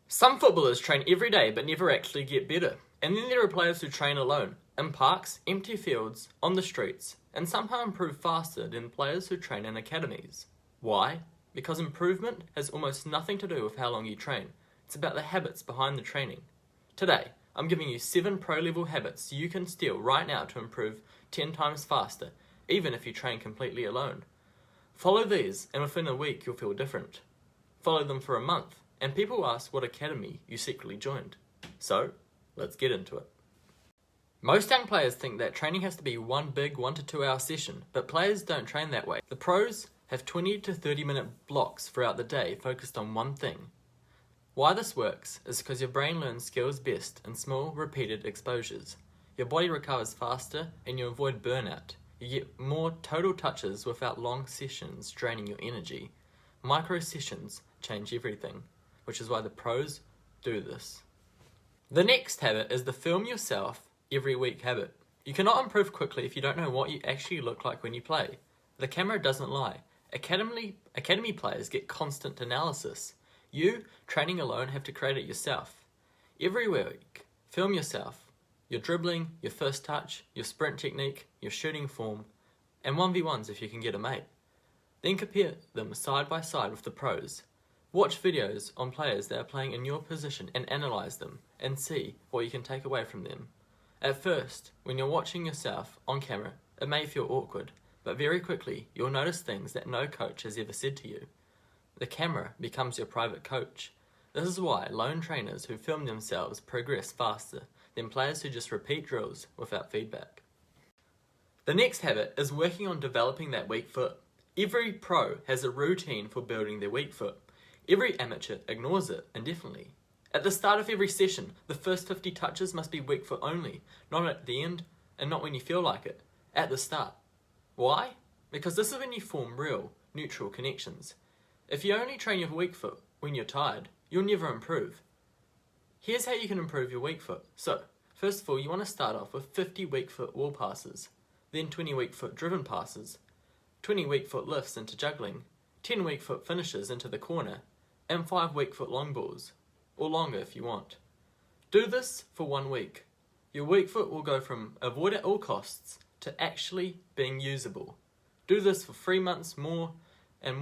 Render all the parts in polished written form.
Some footballers train every day but never actually get better. And then there are players who train alone, in parks, empty fields, on the streets, and somehow improve faster than players who train in academies. Why? Because improvement has almost nothing to do with how long you train. It's about the habits behind the training. Today, I'm giving you 7 pro-level habits you can steal right now to improve 10 times faster, even if you train completely alone. Follow these, and within a week you'll feel different. Follow them for a month, and people ask what academy you secretly joined. So, let's get into it. Most young players think that training has to be one big 1 to 2 hour session, but players don't train that way. The pros have 20 to 30 minute blocks throughout the day focused on one thing. Why this works is because your brain learns skills best in small, repeated exposures. Your body recovers faster and you avoid burnout. You get more total touches without long sessions draining your energy. Micro sessions change everything, which is why the pros do this. The next habit is the film yourself every week habit. You cannot improve quickly if you don't know what you actually look like when you play. The camera doesn't lie. Academy players get constant analysis. You, training alone, have to create it yourself. Every week, film yourself. Your dribbling, your first touch, your sprint technique, your shooting form, and 1v1s if you can get a mate. Then compare them side by side with the pros. Watch videos on players that are playing in your position and analyse them, and see what you can take away from them. At first, when you're watching yourself on camera, it may feel awkward, but very quickly you'll notice things that no coach has ever said to you. The camera becomes your private coach. This is why lone trainers who film themselves progress faster than players who just repeat drills without feedback. The next habit is working on developing that weak foot. Every pro has a routine for building their weak foot. Every amateur ignores it indefinitely. At the start of every session, the first 50 touches must be weak foot only, not at the end and not when you feel like it, at the start. Why? Because this is when you form real, neutral connections. If you only train your weak foot when you're tired, you'll never improve. Here's how you can improve your weak foot. So, first of all, you want to start off with 50 weak foot wall passes, then 20 weak foot driven passes, 20 weak foot lifts into juggling, 10 weak foot finishes into the corner, and 5 weak foot long balls, or longer if you want. Do this for 1 week. Your weak foot will go from avoid at all costs to actually being usable. Do this for 3 months more, and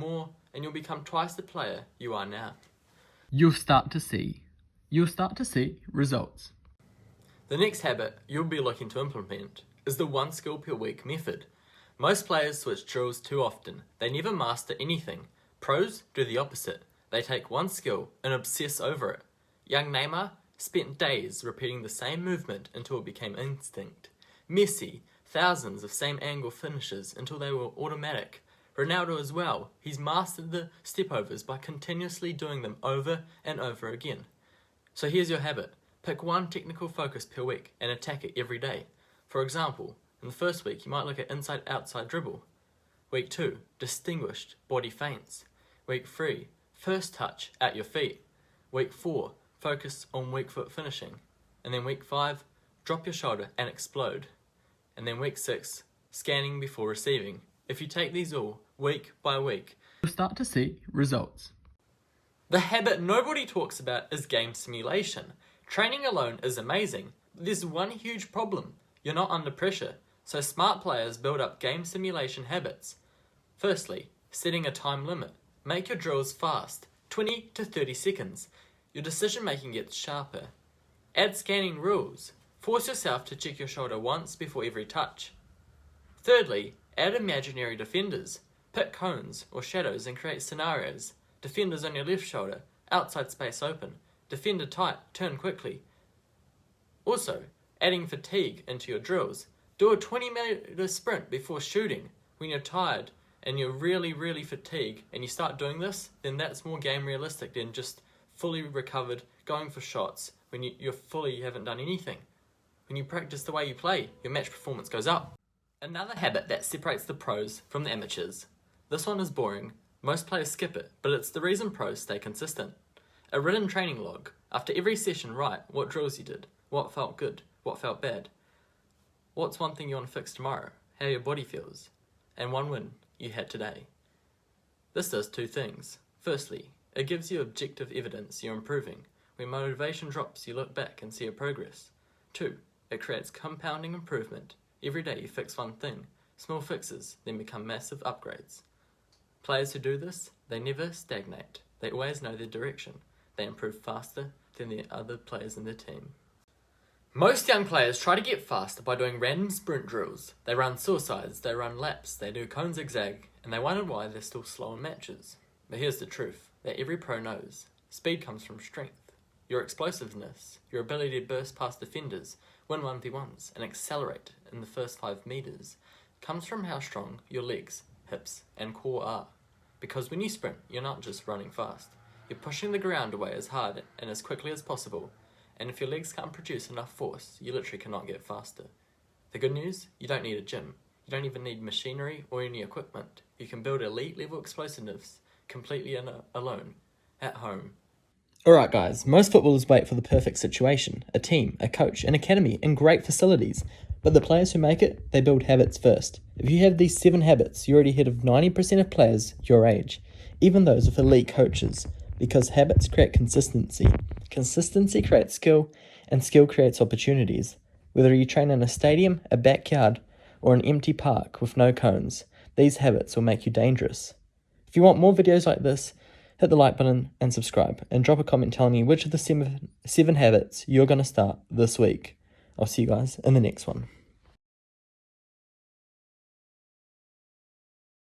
you'll become twice the player you are now. You'll start to see results. The next habit you'll be looking to implement is the 1 skill per week method. Most players switch drills too often. They never master anything. Pros do the opposite. They take 1 skill and obsess over it. Young Neymar spent days repeating the same movement until it became instinct. Messi, thousands of same angle finishes until they were automatic. Ronaldo as well. He's mastered the stepovers by continuously doing them over and over again. So here's your habit. Pick 1 technical focus per week and attack it every day. For example, in the first week you might look at inside-outside dribble. Week 2, distinguished body feints. Week 3, first touch at your feet. Week 4, focus on weak foot finishing. And then week 5, drop your shoulder and explode. And then week 6, scanning before receiving. If you take these all, week by week, you'll start to see results. The habit nobody talks about is game simulation. Training alone is amazing, but there's one huge problem. You're not under pressure, so smart players build up game simulation habits. Firstly, setting a time limit. Make your drills fast, 20 to 30 seconds. Your decision making gets sharper. Add scanning rules. Force yourself to check your shoulder once before every touch. Thirdly, add imaginary defenders. Pick cones or shadows and create scenarios. Defenders on your left shoulder, outside space open. Defender tight, turn quickly. Also, adding fatigue into your drills. Do a 20-meter sprint before shooting. When you're tired and you're really fatigued and you start doing this, then that's more game realistic than just fully recovered, going for shots when you haven't done anything. When you practice the way you play, your match performance goes up. Another habit that separates the pros from the amateurs. This one is boring. Most players skip it, but it's the reason pros stay consistent. A written training log. After every session, write what drills you did, what felt good, what felt bad. What's one thing you want to fix tomorrow, how your body feels, and 1 win you had today. This does 2 things. Firstly, it gives you objective evidence you're improving. When motivation drops, you look back and see your progress. 2. It creates compounding improvement. Every day you fix one thing. Small fixes then become massive upgrades. Players who do this, they never stagnate. They always know their direction. They improve faster than the other players in their team. Most young players try to get faster by doing random sprint drills. They run suicides, they run laps, they do cone zigzag, and they wonder why they're still slow in matches. But here's the truth, that every pro knows. Speed comes from strength. Your explosiveness, your ability to burst past defenders, win 1v1s, and accelerate in the first 5 meters, comes from how strong your legs, hips, and core are. Because when you sprint, you're not just running fast. You're pushing the ground away as hard and as quickly as possible. And if your legs can't produce enough force, you literally cannot get faster. The good news? You don't need a gym. You don't even need machinery or any equipment. You can build elite level explosiveness completely alone, at home. Alright guys, most footballers wait for the perfect situation, a team, a coach, an academy, and great facilities. But the players who make it, they build habits first. If you have these 7 habits, you're already ahead of 90% of players your age, even those with elite coaches. Because habits create consistency. Consistency creates skill, and skill creates opportunities. Whether you train in a stadium, a backyard, or an empty park with no cones, these habits will make you dangerous. If you want more videos like this, hit the like button and subscribe, and drop a comment telling me which of the 7 habits you're going to start this week. I'll see you guys in the next one.